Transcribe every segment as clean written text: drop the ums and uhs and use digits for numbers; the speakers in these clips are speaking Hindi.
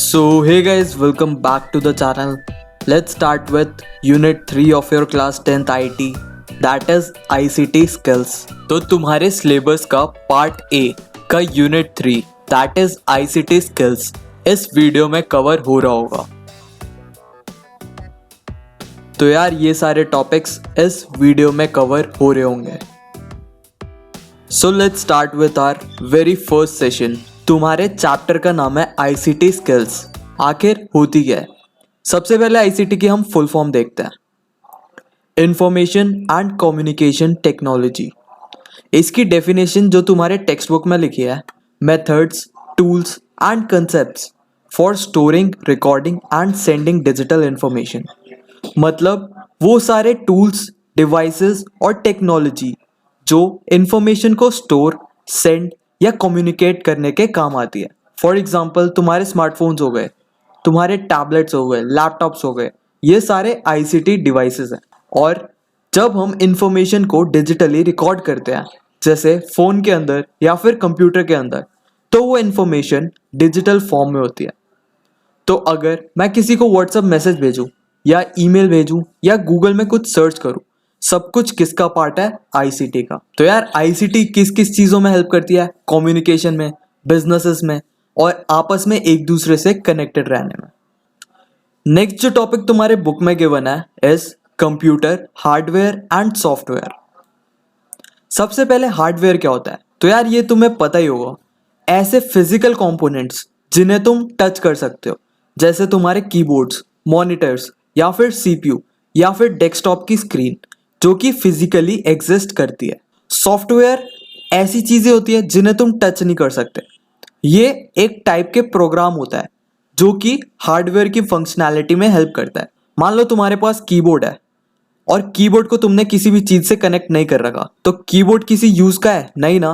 So hey guys, welcome back to the channel. Let's start with Unit 3 of your class 10th IT, that is ICT skills. तो तुम्हारे सिलेबस का पार्ट ए का unit 3 that is ICT skills इस वीडियो में कवर हो रहा होगा। तो यार ये सारे टॉपिक्स इस वीडियो में कवर हो रहे होंगे। So let's start with our very first session. तुम्हारे चैप्टर का नाम है आईसीटी स्किल्स। आखिर होती क्या है? सबसे पहले आईसीटी की हम फुल फॉर्म देखते हैं, इंफॉर्मेशन एंड कम्युनिकेशन टेक्नोलॉजी। इसकी डेफिनेशन जो तुम्हारे टेक्स्ट बुक में लिखी है, methods, tools and concepts for storing, recording and sending digital information. मतलब वो सारे टूल्स, डिवाइसेस और टेक्नोलॉजी जो इंफॉर्मेशन को स्टोर, सेंड या कम्युनिकेट करने के काम आती है। फॉर एग्जाम्पल तुम्हारे स्मार्टफोन्स हो गए, तुम्हारे टैबलेट्स हो गए, लैपटॉप्स हो गए, ये सारे आईसीटी डिवाइसेस हैं। और जब हम इंफॉर्मेशन को डिजिटली रिकॉर्ड करते हैं, जैसे फ़ोन के अंदर या फिर कंप्यूटर के अंदर, तो वो इंफॉर्मेशन डिजिटल फॉर्म में होती है। तो अगर मैं किसी को व्हाट्सएप मैसेज भेजूँ या ईमेल भेजूँ या गूगल में कुछ सर्च करूँ, सब कुछ किसका पार्ट है? आईसीटी का। तो यार आईसीटी किस किस चीज़ों में हेल्प करती है? कम्युनिकेशन में, बिजनेसेस में और आपस में एक दूसरे से कनेक्टेड रहने में। नेक्स्ट जो टॉपिक तुम्हारे बुक में गिवन है is computer hardware and software. सबसे पहले हार्डवेयर क्या होता है? तो यार ये तुम्हें पता ही होगा, ऐसे फिजिकल कंपोनेंट्स जिन्हें तुम टच कर सकते हो, जैसे तुम्हारे कीबोर्ड्स, मॉनिटर्स या फिर सीपीयू या फिर डेस्कटॉप की स्क्रीन जो कि फिजिकली एग्जिस्ट करती है। सॉफ्टवेयर ऐसी चीजें होती है जिन्हें तुम टच नहीं कर सकते। ये एक टाइप के प्रोग्राम होता है जो कि हार्डवेयर की फंक्शनैलिटी में हेल्प करता है। मान लो तुम्हारे पास कीबोर्ड है और कीबोर्ड को तुमने किसी भी चीज से कनेक्ट नहीं कर रखा, तो कीबोर्ड किसी यूज का है नहीं ना।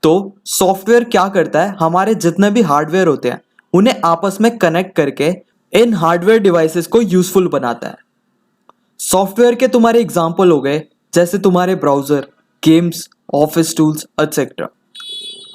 तो सॉफ्टवेयर क्या करता है, हमारे जितने भी हार्डवेयर होते हैं उन्हें आपस में कनेक्ट करके इन हार्डवेयर डिवाइसेस को यूजफुल बनाता है। सॉफ्टवेयर के तुम्हारे एग्जाम्पल हो गए जैसे तुम्हारे browser, games, office tools etcetera.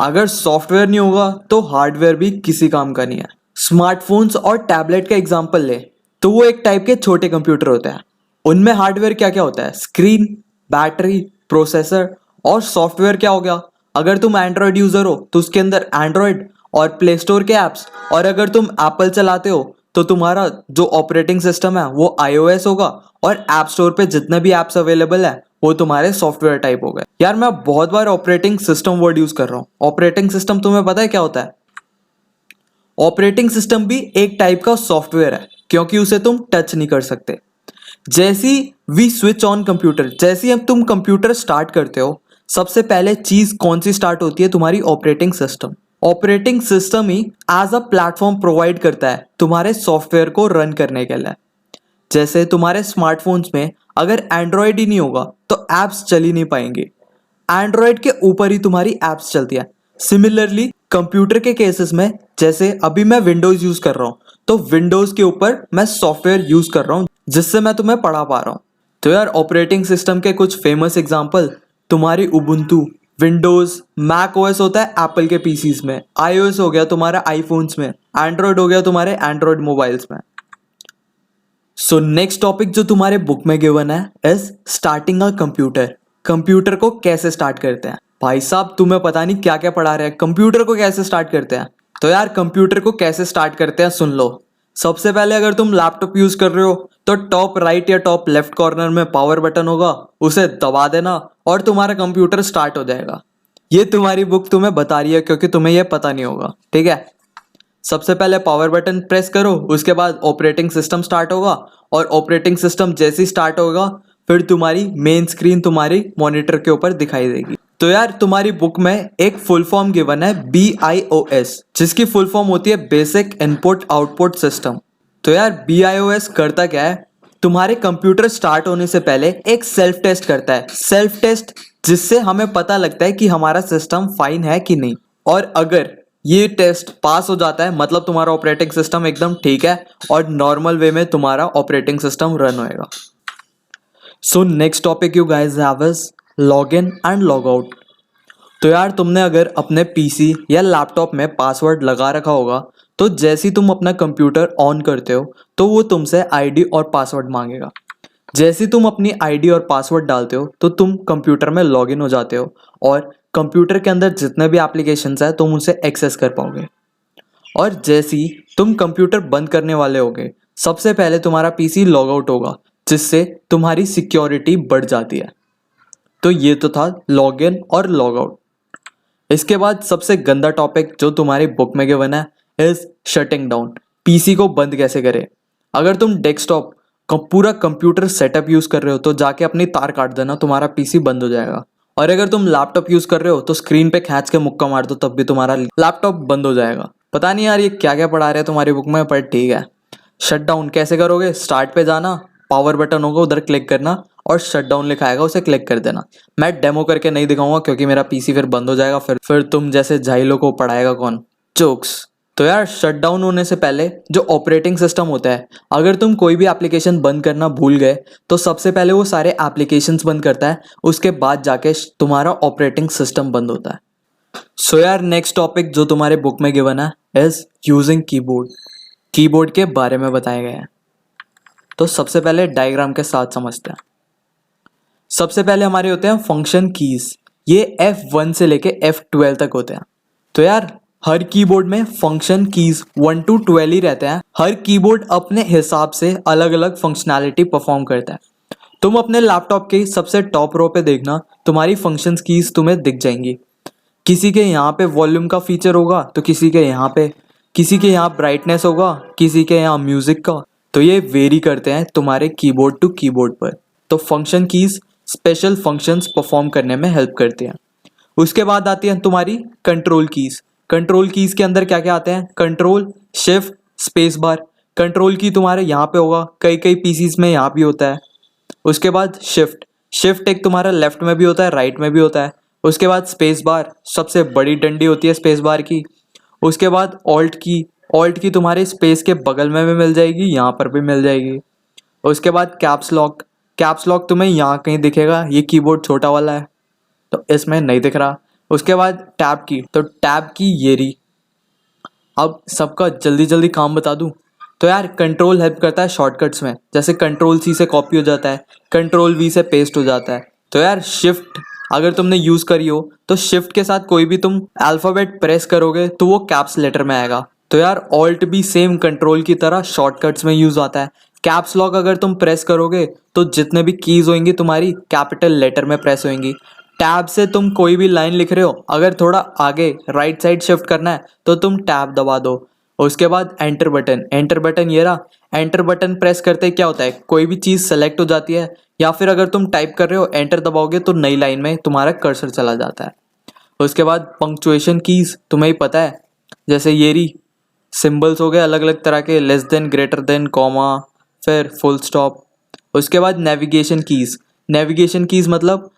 अगर सॉफ्टवेयर नहीं होगा तो हार्डवेयर भी किसी काम का नहीं है। स्मार्टफोन्स और टैबलेट का एग्जाम्पल ले तो वो एक टाइप के छोटे कंप्यूटर होते हैं। उनमें हार्डवेयर क्या क्या होता है? Screen, battery, processor. और सॉफ्टवेयर क्या हो गया? अगर तुम एंड्रॉयड यूजर हो तो उसके अंदर एंड्रॉयड और प्ले स्टोर के ऐप्स, और अगर तुम एप्पल चलाते हो तो तुम्हारा जो ऑपरेटिंग सिस्टम है वो iOS होगा, और ऐप स्टोर पे जितने भी ऐप्स अवेलेबल है वो तुम्हारे सॉफ्टवेयर टाइप हो गए। यार मैं बहुत बार ऑपरेटिंग सिस्टम वर्ड यूज कर रहा हूँ। ऑपरेटिंग सिस्टम तुम्हें पता है क्या होता है? ऑपरेटिंग सिस्टम भी एक टाइप का सॉफ्टवेयर है क्योंकि उसे तुम टच नहीं कर सकते। जैसी वी स्विच ऑन कंप्यूटर, जैसी अब तुम कंप्यूटर स्टार्ट करते हो, सबसे पहले चीज कौन सी स्टार्ट होती है? तुम्हारी ऑपरेटिंग सिस्टम। ऑपरेटिंग सिस्टम ही एज अ प्लेटफॉर्म प्रोवाइड करता है तुम्हारे सॉफ्टवेयर को रन करने के लिए। जैसे तुम्हारे स्मार्टफोन्स में अगर एंड्रॉयड ही नहीं होगा तो एप्स चल ही नहीं पाएंगे। एंड्रॉयड के ऊपर ही तुम्हारी एप्स चलती है। सिमिलरली कंप्यूटर के केसेस में, जैसे अभी मैं विंडोज यूज कर रहा हूँ तो विंडोज के ऊपर मैं सॉफ्टवेयर यूज कर रहा हूँ जिससे मैं तुम्हें पढ़ा पा रहा हूँ। तो यार ऑपरेटिंग सिस्टम के कुछ फेमस एग्जांपल तुम्हारी उबुंटू, विंडोज, मैक ओएस होता है एप्पल के पीसीज में, iOS हो गया तुम्हारा आईफोन्स में, एंड्रॉयड हो गया तुम्हारे एंड्रॉयड मोबाइल्स में। सो नेक्स्ट टॉपिक जो तुम्हारे बुक में गिवन है is starting a computer. Computer को कैसे स्टार्ट करते हैं? भाई साहब तुम्हें पता नहीं क्या क्या पढ़ा रहे हैं, कंप्यूटर को कैसे स्टार्ट करते हैं। तो यार कंप्यूटर को कैसे स्टार्ट करते हैं सुन लो। सबसे पहले अगर तुम लैपटॉप यूज कर रहे हो तो टॉप राइट या टॉप लेफ्ट कॉर्नर में पावर बटन होगा, उसे दबा देना और तुम्हारा कंप्यूटर स्टार्ट हो जाएगा। ये तुम्हारी बुक तुम्हें बता रही है क्योंकि तुम्हें यह पता नहीं होगा, ठीक है। सबसे पहले पावर बटन प्रेस करो, उसके बाद ऑपरेटिंग सिस्टम स्टार्ट होगा, और ऑपरेटिंग सिस्टम जैसे ही स्टार्ट होगा फिर तुम्हारी मेन स्क्रीन तुम्हारी मॉनिटर के ऊपर दिखाई देगी। तो यार तुम्हारी बुक में एक फुल फॉर्म गिवन है BIOS, जिसकी फुल फॉर्म होती है बेसिक इनपुट आउटपुट सिस्टम। तो यार BIOS करता क्या है? तुम्हारे कंप्यूटर स्टार्ट होने से पहले एक सेल्फ टेस्ट करता है। सेल्फ टेस्ट जिससे हमें पता लगता है कि हमारा सिस्टम फाइन है कि नहीं, और अगर ये टेस्ट पास हो जाता है मतलब तुम्हारा ऑपरेटिंग सिस्टम एकदम ठीक है और नॉर्मल वे में तुम्हारा ऑपरेटिंग सिस्टम रन होएगा। So next topic you guys have is log in and log out. तो यार तुमने अगर अपने पीसी या लैपटॉप में पासवर्ड लगा रखा होगा तो जैसे ही तुम अपना कंप्यूटर ऑन करते हो तो वो तुमसे आईडी और पासवर्ड मांगेगा। जैसे ही तुम अपनी आईडी और पासवर्ड डालते हो तो तुम कंप्यूटर में लॉगिन हो जाते हो और कंप्यूटर के अंदर जितने भी एप्लीकेशंस है तुम उनसे एक्सेस कर पाओगे। और जैसे ही तुम कंप्यूटर बंद करने वाले होगे सबसे पहले तुम्हारा पीसी लॉग आउट होगा, जिससे तुम्हारी सिक्योरिटी बढ़ जाती है। तो ये तो था लॉग इन और लॉग आउट। इसके बाद सबसे गंदा टॉपिक जो तुम्हारी बुक में गिवन है इज शटिंग डाउन। पीसी को बंद कैसे करें। अगर तुम डेस्कटॉप का पूरा कंप्यूटर सेटअप यूज कर रहे हो तो जाके अपनी तार काट देना, तुम्हारा पीसी बंद हो जाएगा। और अगर तुम लैपटॉप यूज कर रहे हो तो स्क्रीन पे खींच के मुक्का मार दो तब भी तुम्हारा लैपटॉप बंद हो जाएगा। पता नहीं यार ये क्या क्या पढ़ा रहे हैं तुम्हारी बुक में, पर ठीक है। शट डाउन कैसे करोगे, स्टार्ट पे जाना, पावर बटन होगा उधर क्लिक करना और शट डाउन लिखा आएगा उसे क्लिक कर देना। मैं डेमो करके नहीं दिखाऊंगा क्योंकि मेरा पीसी फिर बंद हो जाएगा, फिर तुम जैसे जाहिलों को पढ़ाएगा कौन। जोक्स। तो यार शट डाउन होने से पहले जो ऑपरेटिंग सिस्टम होता है, अगर तुम कोई भी एप्लीकेशन बंद करना भूल गए तो सबसे पहले वो सारे एप्लीकेशंस बंद करता है, उसके बाद जाके तुम्हारा ऑपरेटिंग सिस्टम बंद होता है। सो यार नेक्स्ट टॉपिक जो तुम्हारे बुक में गिवन है इज यूजिंग कीबोर्ड। कीबोर्ड के बारे में बताया गया है। तो सबसे पहले डायग्राम के साथ समझते हैं। सबसे पहले हमारे होते हैं फंक्शन कीज। ये F1 से लेके F12 तक होते हैं। तो यार हर कीबोर्ड में फंक्शन कीज 1 to 12 ही रहते हैं। हर कीबोर्ड अपने हिसाब से अलग अलग फंक्शनैलिटी परफॉर्म करता है। तुम अपने लैपटॉप के सबसे टॉप रो पे देखना, तुम्हारी फंक्शन कीज तुम्हें दिख जाएंगी। किसी के यहाँ पे वॉल्यूम का फीचर होगा तो किसी के यहाँ पे, किसी के यहाँ ब्राइटनेस होगा, किसी के यहाँ म्यूजिक का। तो ये वेरी करते हैं तुम्हारे कीबोर्ड टू कीबोर्ड पर। तो function keys special functions perform करने में हेल्प करते हैं। उसके बाद आती है तुम्हारी कंट्रोल कीज। कंट्रोल कीज के अंदर क्या क्या आते हैं, control, shift, space bar. Control की तुम्हारे यहाँ पे होगा, कई कई पीसीज में यहाँ भी होता है। उसके बाद शिफ्ट। शिफ्ट एक तुम्हारा लेफ्ट में भी होता है, राइट में भी होता है। उसके बाद स्पेस बार, सबसे बड़ी डंडी होती है स्पेस बार की। उसके बाद ऑल्ट की। ऑल्ट की तुम्हारे स्पेस के बगल में भी मिल जाएगी, यहाँ पर भी मिल जाएगी। उसके बाद कैप्स लॉक। कैप्स लॉक तुम्हें यहाँ कहीं दिखेगा, ये कीबोर्ड छोटा वाला है तो इसमें नहीं दिख रहा। उसके बाद टैब की। तो टैब की ये रही। अब सबका जल्दी जल्दी काम बता दूं तो यार कंट्रोल हेल्प करता है शॉर्टकट्स में, जैसे कंट्रोल सी से कॉपी हो जाता है, कंट्रोल वी से पेस्ट हो जाता है। तो यार शिफ्ट अगर तुमने यूज करी हो तो शिफ्ट के साथ कोई भी तुम अल्फाबेट प्रेस करोगे तो वो कैप्स लेटर में आएगा। तो यार ऑल्ट भी सेम कंट्रोल की तरह शॉर्टकट्स में यूज आता है। कैप्स लॉक अगर तुम प्रेस करोगे तो जितने भी कीज होंगी तुम्हारी कैपिटल लेटर में प्रेस होंगी। टैब से तुम कोई भी लाइन लिख रहे हो, अगर थोड़ा आगे राइट साइड शिफ्ट करना है तो तुम टैब दबा दो। उसके बाद एंटर बटन। एंटर बटन ये रहा। एंटर बटन प्रेस करते क्या होता है, कोई भी चीज सेलेक्ट हो जाती है, या फिर अगर तुम टाइप कर रहे हो एंटर दबाओगे तो नई लाइन में तुम्हारा कर्सर चला जाता है। उसके बाद पंक्चुएशन कीज तुम्हें ही पता है, जैसे ये रही सिंबल्स हो गए अलग अलग तरह के, less than, greater than, comma, फिर फुल स्टॉप। उसके बाद नेविगेशन कीज। नेविगेशन कीज मतलब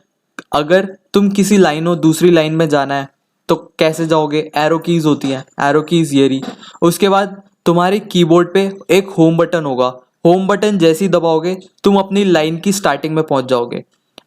अगर तुम किसी लाइन हो दूसरी लाइन में जाना है तो कैसे जाओगे, एरो कीज होती है, एरो कीज ये रही। उसके बाद तुम्हारे कीबोर्ड पे एक होम बटन होगा। होम बटन जैसे ही दबाओगे तुम अपनी लाइन की स्टार्टिंग में पहुंच जाओगे।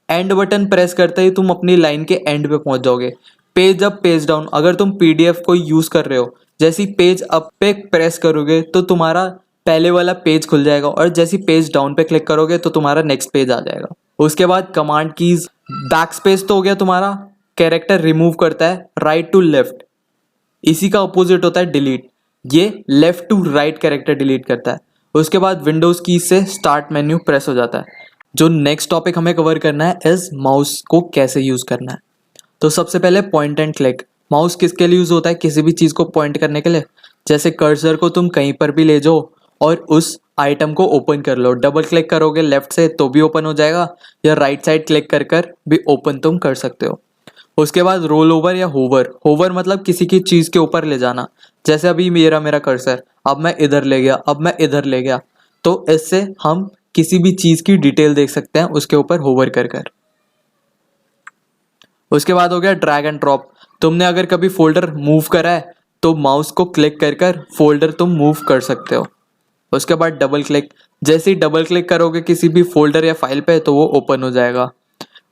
एंड बटन प्रेस करते ही तुम अपनी लाइन के एंड पे पहुंच जाओगे। पेज अप, पेज डाउन, अगर तुम पीडीएफ को यूज कर रहे हो, जैसी पेज अप पे प्रेस करोगे तो तुम्हारा पहले वाला पेज खुल जाएगा और जैसी पेज डाउन पे क्लिक करोगे तो तुम्हारा नेक्स्ट पेज आ जाएगा। उसके बाद कमांड कीज। बैक स्पेस तो हो गया तुम्हारा, कैरेक्टर रिमूव करता है राइट टू लेफ्ट, इसी का अपोजिट होता है डिलीट, ये left to right character delete करता है। उसके बाद विंडोज की से स्टार्ट मेन्यू प्रेस हो जाता है। जो नेक्स्ट टॉपिक हमें कवर करना है इज माउस को कैसे यूज करना है। तो सबसे पहले पॉइंट एंड क्लिक। माउस किसके लिए यूज होता है, किसी भी चीज को पॉइंट करने के लिए। जैसे कर्सर को तुम कहीं पर भी ले जाओ और उस आइटम को ओपन कर लो, डबल क्लिक करोगे लेफ्ट से तो भी ओपन हो जाएगा, या राइट साइड क्लिक कर कर भी ओपन तुम कर सकते हो। उसके बाद रोल ओवर या होवर। होवर मतलब किसी की चीज के ऊपर ले जाना, जैसे अभी मेरा कर्सर, अब मैं इधर ले गया, अब मैं इधर ले गया, तो इससे हम किसी भी चीज की डिटेल देख सकते हैं उसके ऊपर होवर कर कर। उसके बाद हो गया ड्रैग एंड ड्रॉप। तुमने अगर कभी फोल्डर मूव करा है तो माउस को क्लिक कर कर फोल्डर तुम मूव कर सकते हो। उसके बाद डबल क्लिक। जैसे ही डबल क्लिक करोगे किसी भी फोल्डर या फाइल पे तो वो ओपन हो जाएगा।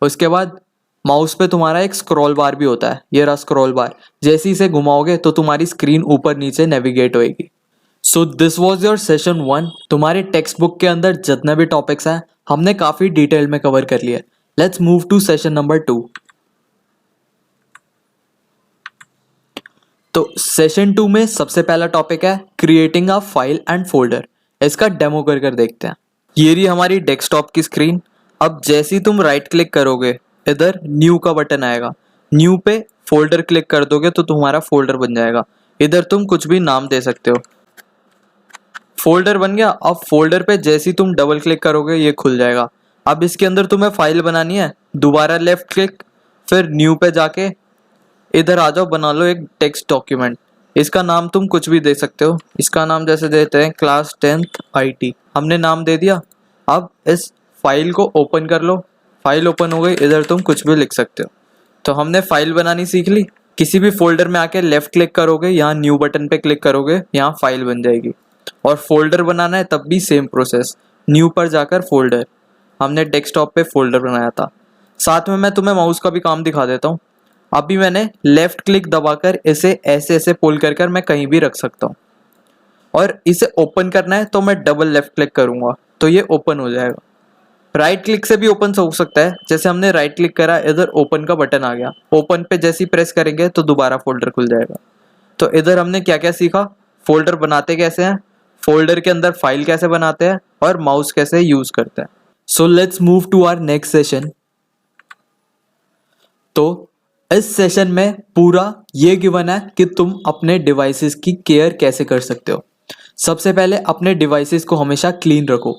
उसके बाद माउस पे तुम्हारा एक स्क्रॉल बार भी होता है, ये रहा स्क्रॉल बार। जैसे ही इसे घुमाओगे तो तुम्हारी स्क्रीन ऊपर नीचे नेविगेट होएगी। So this was your session 1। तुम्हारे टेक्स्ट बुक के अंदर जितने भी टॉपिक्स हैं हमने काफी डिटेल में कवर कर लिया। Let's move to session number 2। तो सेशन 2 में सबसे पहला टॉपिक है creating a file and folder. इसका डेमो कर देखते हैं। ये रही हमारी डेस्कटॉप की स्क्रीन। अब जैसे ही तुम राइट क्लिक करोगे इधर न्यू का बटन आएगा, न्यू पे फोल्डर क्लिक कर दोगे तो तुम्हारा फोल्डर बन जाएगा। इधर तुम कुछ भी नाम दे सकते हो। फोल्डर बन गया। अब फोल्डर पे जैसे ही तुम डबल क्लिक करोगे ये खुल जाएगा। अब इसके अंदर तुम्हें फाइल बनानी है, दोबारा लेफ्ट क्लिक, फिर न्यू पे जाके इधर आ जाओ, बना लो एक टेक्स्ट डॉक्यूमेंट। इसका नाम तुम कुछ भी दे सकते हो। इसका नाम जैसे देते हैं क्लास 10th IT, हमने नाम दे दिया। अब इस फाइल को ओपन कर लो, फाइल ओपन हो गई। इधर तुम कुछ भी लिख सकते हो। तो हमने फाइल बनानी सीख ली। किसी भी फोल्डर में आके लेफ्ट क्लिक करोगे, यहाँ न्यू बटन पे क्लिक करोगे, यहाँ फाइल बन जाएगी। और फोल्डर बनाना है तब भी सेम प्रोसेस, न्यू पर जाकर फोल्डर। हमने डेस्कटॉप पे फोल्डर बनाया था। साथ में मैं तुम्हें माउस का भी काम दिखा देता हूँ। अभी मैंने लेफ्ट क्लिक दबाकर इसे ऐसे ऐसे पुल कर मैं कहीं भी रख सकता हूँ। और इसे ओपन करना है तो मैं डबल लेफ्ट क्लिक करूंगा तो ये ओपन हो जाएगा। राइट क्लिक से भी ओपन हो सकता है। जैसे हमने राइट क्लिक करा, इधर ओपन का बटन आ गया। ओपन पे जैसे ही प्रेस करेंगे तो दोबारा फोल्डर खुल जाएगा। तो इधर हमने क्या क्या सीखा, फोल्डर बनाते कैसे हैं, फोल्डर के अंदर फाइल कैसे बनाते हैं, और माउस कैसे यूज करते हैं। So let's move to our next session. तो इस सेशन में पूरा ये गिवन है कि तुम अपने डिवाइसेस की केयर कैसे कर सकते हो। सबसे पहले अपने डिवाइसेस को हमेशा क्लीन रखो।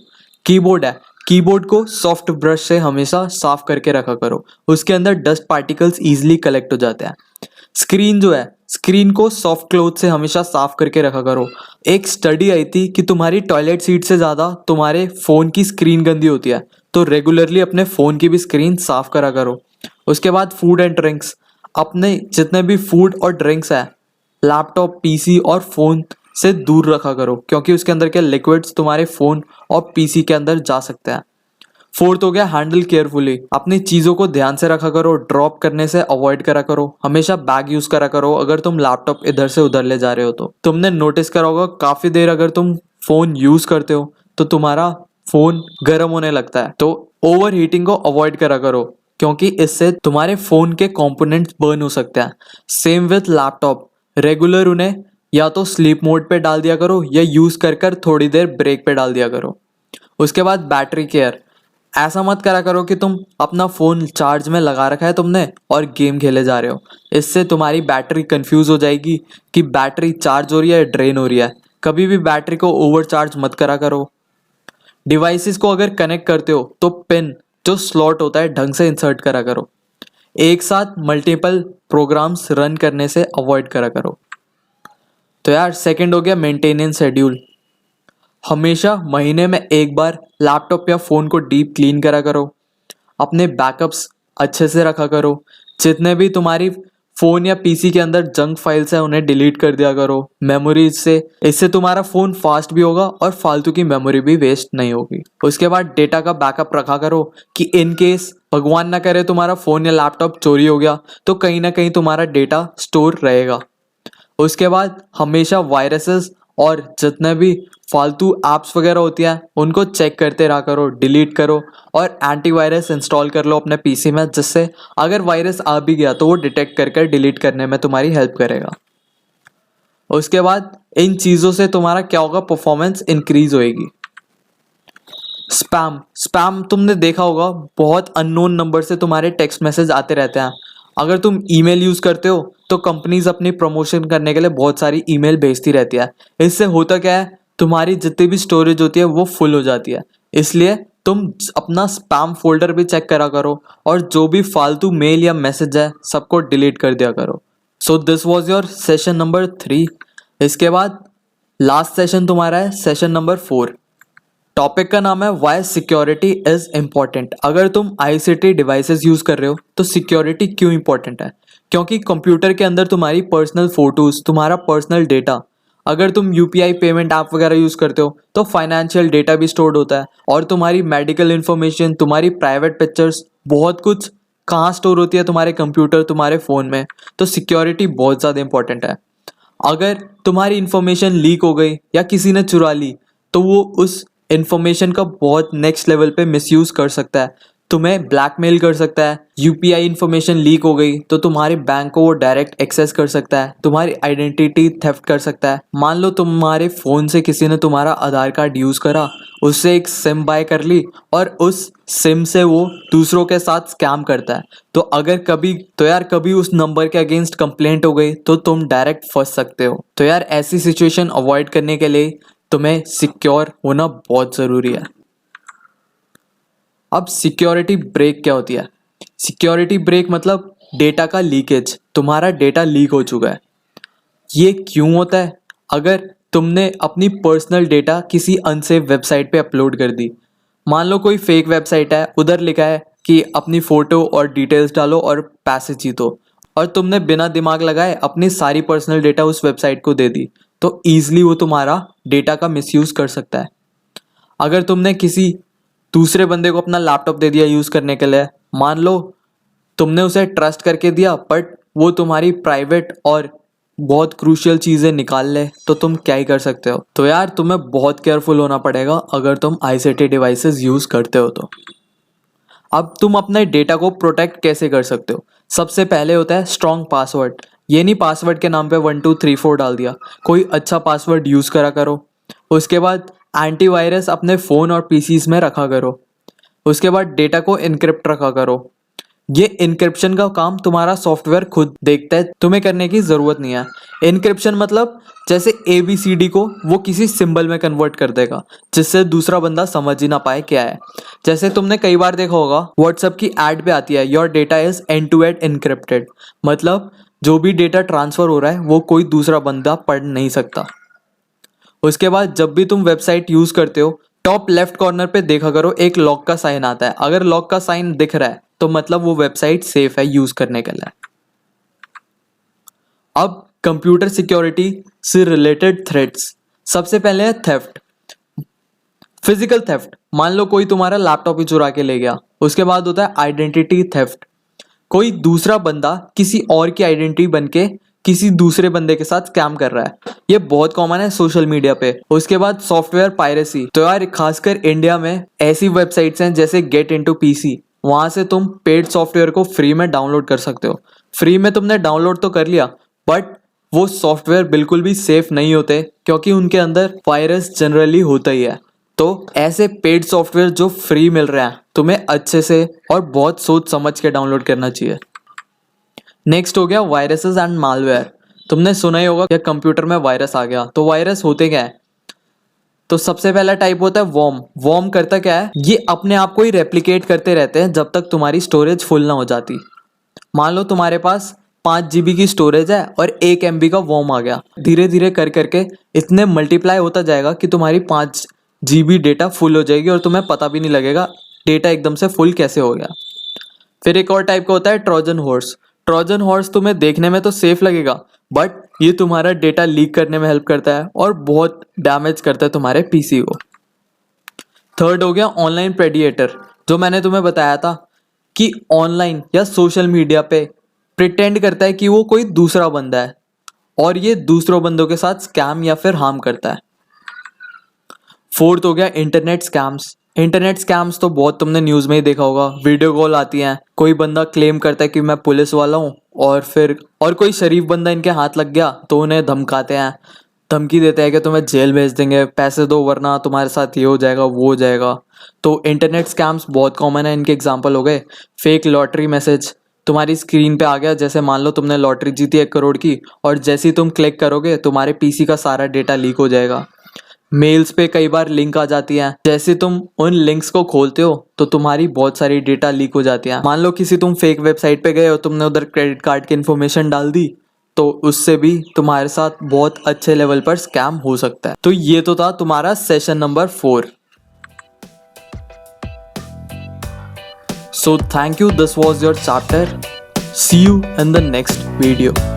कीबोर्ड है, कीबोर्ड को सॉफ्ट ब्रश से हमेशा साफ करके रखा करो, उसके अंदर डस्ट पार्टिकल्स इजीली कलेक्ट हो जाते हैं। स्क्रीन जो है, स्क्रीन को सॉफ्ट क्लॉथ से हमेशा साफ करके रखा करो। एक स्टडी आई थी कि तुम्हारी टॉयलेट सीट से ज़्यादा तुम्हारे फ़ोन की स्क्रीन गंदी होती है, तो रेगुलरली अपने फ़ोन की भी स्क्रीन साफ करा करो। उसके बाद फूड एंड ड्रिंक्स, अपने जितने भी फूड और ड्रिंक्स है लैपटॉप, पीसी और फ़ोन से दूर रखा करो, क्योंकि उसके अंदर के लिक्विड्स तुम्हारे फ़ोन और पीसी के अंदर जा सकते हैं। फोर्थ हो गया हैंडल केयरफुली, अपनी चीज़ों को ध्यान से रखा करो, ड्रॉप करने से अवॉइड करा करो। हमेशा बैग यूज़ करा करो अगर तुम लैपटॉप इधर से उधर ले जा रहे हो। तो तुमने नोटिस करा होगा काफ़ी देर अगर तुम फ़ोन यूज़ करते हो तो तुम्हारा फ़ोन गर्म होने लगता है। तो ओवर हीटिंग को अवॉइड करा करो, क्योंकि इससे तुम्हारे फ़ोन के कंपोनेंट्स बर्न हो सकते हैं। सेम विथ लैपटॉप, रेगुलर उन्हें या तो स्लीप मोड पे डाल दिया करो या यूज़ कर थोड़ी देर ब्रेक पे डाल दिया करो। उसके बाद बैटरी केयर, ऐसा मत करा करो कि तुम अपना फ़ोन चार्ज में लगा रखा है तुमने और गेम खेले जा रहे हो। इससे तुम्हारी बैटरी कंफ्यूज हो जाएगी कि बैटरी चार्ज हो रही है ड्रेन हो रही है। कभी भी बैटरी को ओवर चार्ज मत करा करो। डिवाइसेस को अगर कनेक्ट करते हो तो पिन जो स्लॉट होता है ढंग से इंसर्ट करा करो। एक साथ मल्टीपल प्रोग्राम्स रन करने से अवॉइड करा करो। तो यार सेकंड हो गया मेंटेनेंस शेड्यूल। हमेशा महीने में एक बार लैपटॉप या फ़ोन को डीप क्लीन करा करो। अपने बैकअप्स अच्छे से रखा करो। जितने भी तुम्हारी फ़ोन या पीसी के अंदर जंक फाइल्स हैं उन्हें डिलीट कर दिया करो मेमोरीज से। इससे तुम्हारा फ़ोन फास्ट भी होगा और फालतू की मेमोरी भी वेस्ट नहीं होगी। उसके बाद डेटा का बैकअप रखा करो कि इन केस भगवान ना करे तुम्हारा फ़ोन या लैपटॉप चोरी हो गया तो कहीं ना कहीं तुम्हारा डेटा स्टोर रहेगा। उसके बाद हमेशा वायरसेस और जितने भी फालतू ऐप्स वगैरह होती हैं उनको चेक करते रहा करो, डिलीट करो और एंटीवायरस इंस्टॉल कर लो अपने पीसी में, जिससे अगर वायरस आ भी गया तो वो डिटेक्ट करके डिलीट करने में तुम्हारी हेल्प करेगा। उसके बाद इन चीज़ों से तुम्हारा क्या होगा, परफॉर्मेंस इंक्रीज होएगी। स्पैम तुमने देखा होगा, बहुत अननोन नंबर से तुम्हारे टेक्स्ट मैसेज आते रहते हैं। अगर तुम ईमेल यूज़ करते हो तो कंपनीज अपनी प्रमोशन करने के लिए बहुत सारी ईमेल भेजती रहती है। इससे होता क्या है, तुम्हारी जितनी भी स्टोरेज होती है वो फुल हो जाती है। इसलिए तुम अपना स्पैम फोल्डर भी चेक करा करो और जो भी फालतू मेल या मैसेज है सबको डिलीट कर दिया करो। So this was your session number 3। इसके बाद लास्ट सेशन तुम्हारा है सेशन नंबर 4। टॉपिक का नाम है वाई सिक्योरिटी इज इम्पॉर्टेंट। अगर तुम ICT डिवाइसेस यूज कर रहे हो तो सिक्योरिटी क्यों इंपॉर्टेंट है, क्योंकि कंप्यूटर के अंदर तुम्हारी पर्सनल फोटोज, तुम्हारा पर्सनल डेटा, अगर तुम UPI पेमेंट ऐप वगैरह यूज करते हो तो फाइनेंशियल डेटा भी स्टोर्ड होता है और तुम्हारी मेडिकल इंफॉर्मेशन, तुम्हारी प्राइवेट पिक्चर्स, बहुत कुछ कहाँ स्टोर होती है, तुम्हारे कंप्यूटर, तुम्हारे फ़ोन में। तो सिक्योरिटी बहुत ज़्यादा इंपॉर्टेंट है। अगर तुम्हारी इन्फॉर्मेशन लीक हो गई या किसी ने चुरा ली तो वो उस इन्फॉर्मेशन का बहुत नेक्स्ट लेवल पे मिसयूज़ कर सकता है, तुम्हें ब्लैकमेल कर सकता है। यूपीआई इन्फॉर्मेशन लीक हो गई तो तुम्हारे बैंक को वो डायरेक्ट एक्सेस कर सकता है, तुम्हारी आइडेंटिटी थेफ्ट कर सकता है। मान लो तुम्हारे फ़ोन से किसी ने तुम्हारा आधार कार्ड यूज़ करा, उससे एक सिम बाय कर ली और उस सिम से वो दूसरों के साथ स्कैम करता है। तो अगर कभी उस नंबर के अगेंस्ट कंप्लेंट हो गई तो तुम डायरेक्ट फंस सकते हो। तो यार ऐसी सिचुएशन अवॉइड करने के लिए तुम्हें सिक्योर होना बहुत ज़रूरी है। अब सिक्योरिटी ब्रेक क्या होती है? सिक्योरिटी ब्रेक मतलब डेटा का लीकेज। तुम्हारा डेटा लीक हो चुका है। ये क्यों होता है? अगर तुमने अपनी पर्सनल डेटा किसी अनसेफ वेबसाइट पे अपलोड कर दी, मान लो कोई फेक वेबसाइट है, उधर लिखा है कि अपनी फ़ोटो और डिटेल्स डालो और पैसे जीतो, और तुमने बिना दिमाग लगाए अपनी सारी पर्सनल डेटा उस वेबसाइट को दे दी, तो ईजिली वो तुम्हारा डेटा का मिसयूज़ कर सकता है। अगर तुमने किसी दूसरे बंदे को अपना लैपटॉप दे दिया यूज़ करने के लिए, मान लो तुमने उसे ट्रस्ट करके दिया बट वो तुम्हारी प्राइवेट और बहुत क्रूशियल चीज़ें निकाल ले, तो तुम क्या ही कर सकते हो। तो यार तुम्हें बहुत केयरफुल होना पड़ेगा अगर तुम आईसीटी डिवाइसेस यूज़ करते हो तो। अब तुम अपने डेटा को प्रोटेक्ट कैसे कर सकते हो? सबसे पहले होता है स्ट्रॉन्ग पासवर्ड। ये नहीं पासवर्ड के नाम पे 1 2 3 4 डाल दिया, कोई अच्छा पासवर्ड यूज़ करा करो। उसके बाद एंटीवायरस अपने फ़ोन और पीसीज में रखा करो। उसके बाद डेटा को इनक्रिप्ट रखा करो। ये इनक्रिप्शन का काम तुम्हारा सॉफ्टवेयर खुद देखता है, तुम्हें करने की ज़रूरत नहीं है। इनक्रिप्शन मतलब जैसे ABCD को वो किसी सिंबल में कन्वर्ट कर देगा जिससे दूसरा बंदा समझ ही ना पाए क्या है। जैसे तुमने कई बार देखा होगा व्हाट्सएप की ऐड पे आती है your data is end to end encrypted, मतलब जो भी डेटा ट्रांसफ़र हो रहा है वो कोई दूसरा बंदा पढ़ नहीं सकता। उसके बाद जब भी तुम वेबसाइट यूज़ करते हो, टॉप लेफ्ट कॉर्नर पे देखा करो एक लॉक का साइन आता है। अगर लॉक का साइन दिख रहा है तो मतलब वो वेबसाइट सेफ है यूज़ करने के लिए। अब कंप्यूटर सिक्योरिटी से रिलेटेड थ्रेट्स। सबसे पहले है थेफ्ट, फिजिकल थेफ्ट। मान लो कोई तुम्हारा लैपटॉप ही चुरा के ले गया। उसके बाद होता है आइडेंटिटी थेफ्ट, कोई दूसरा बंदा किसी और की आइडेंटिटी बन के किसी दूसरे बंदे के साथ स्कैम कर रहा है। ये बहुत कॉमन है सोशल मीडिया पे। उसके बाद सॉफ्टवेयर पायरेसी। तो यार खासकर इंडिया में ऐसी वेबसाइट्स हैं जैसे गेट इनटू पीसी, वहां से तुम पेड सॉफ्टवेयर को फ्री में डाउनलोड कर सकते हो। फ्री में तुमने डाउनलोड तो कर लिया बट वो सॉफ्टवेयर बिल्कुल भी सेफ नहीं होते क्योंकि उनके अंदर वायरस जनरली होता ही है। तो ऐसे पेड सॉफ्टवेयर जो फ्री मिल रहे हैं तुम्हें अच्छे से और बहुत सोच समझ के डाउनलोड करना चाहिए। नेक्स्ट हो गया वायरसेस एंड मालवेयर। तुमने सुना ही होगा कि कंप्यूटर में वायरस आ गया। तो वायरस होते क्या है? तो सबसे पहला टाइप होता है वॉर्म। वॉर्म करता क्या है? ये अपने आप को ही रेप्लिकेट करते रहते हैं जब तक तुम्हारी स्टोरेज फुल ना हो जाती। मान लो तुम्हारे पास 5 GB की स्टोरेज है और 1 MB का वॉर्म आ गया, धीरे धीरे कर करके इतने मल्टीप्लाई होता जाएगा कि तुम्हारी 5 GB डेटा फुल हो जाएगी और तुम्हें पता भी नहीं लगेगा डेटा एकदम से फुल कैसे हो गया। फिर एक और टाइप का होता है ट्रोजन हॉर्स। ट्रोजन हॉर्स तुम्हें देखने में तो सेफ लगेगा बट ये तुम्हारा डेटा लीक करने में हेल्प करता है और बहुत डैमेज करता है तुम्हारे पीसी को। थर्ड हो गया ऑनलाइन प्रेडिएटर, जो मैंने तुम्हें बताया था कि ऑनलाइन या सोशल मीडिया पे प्रिटेंड करता है कि वो कोई दूसरा बंदा है और ये दूसरों बंदों के साथ स्कैम या फिर हार्म करता है। फोर्थ हो गया इंटरनेट स्कैम्स। इंटरनेट स्कैम्स तो बहुत तुमने न्यूज़ में ही देखा होगा। वीडियो कॉल आती हैं, कोई बंदा क्लेम करता है कि मैं पुलिस वाला हूँ और कोई शरीफ बंदा इनके हाथ लग गया तो उन्हें धमकाते हैं, धमकी देते हैं कि तुम्हें जेल भेज देंगे, पैसे दो वरना तुम्हारे साथ ये हो जाएगा वो हो जाएगा। तो इंटरनेट स्कैम्स बहुत कॉमन है। इनके एग्जाम्पल हो गए फेक लॉटरी मैसेज, तुम्हारी स्क्रीन पे आ गया, जैसे मान लो तुमने लॉटरी जीती 1 करोड़ की और जैसे ही तुम क्लिक करोगे तुम्हारे पीसी का सारा डेटा लीक हो जाएगा। मेल्स पे कई बार लिंक आ जाती हैं, जैसे तुम उन लिंक्स को खोलते हो तो तुम्हारी बहुत सारी डेटा लीक हो जाती है। मान लो किसी तुम फेक वेबसाइट पे गए हो, तुमने उधर क्रेडिट कार्ड की इन्फॉर्मेशन डाल दी तो उससे भी तुम्हारे साथ बहुत अच्छे लेवल पर स्कैम हो सकता है। तो ये तो था तुम्हारा session number 4। So thank you, this was your chapter. See you in the next video.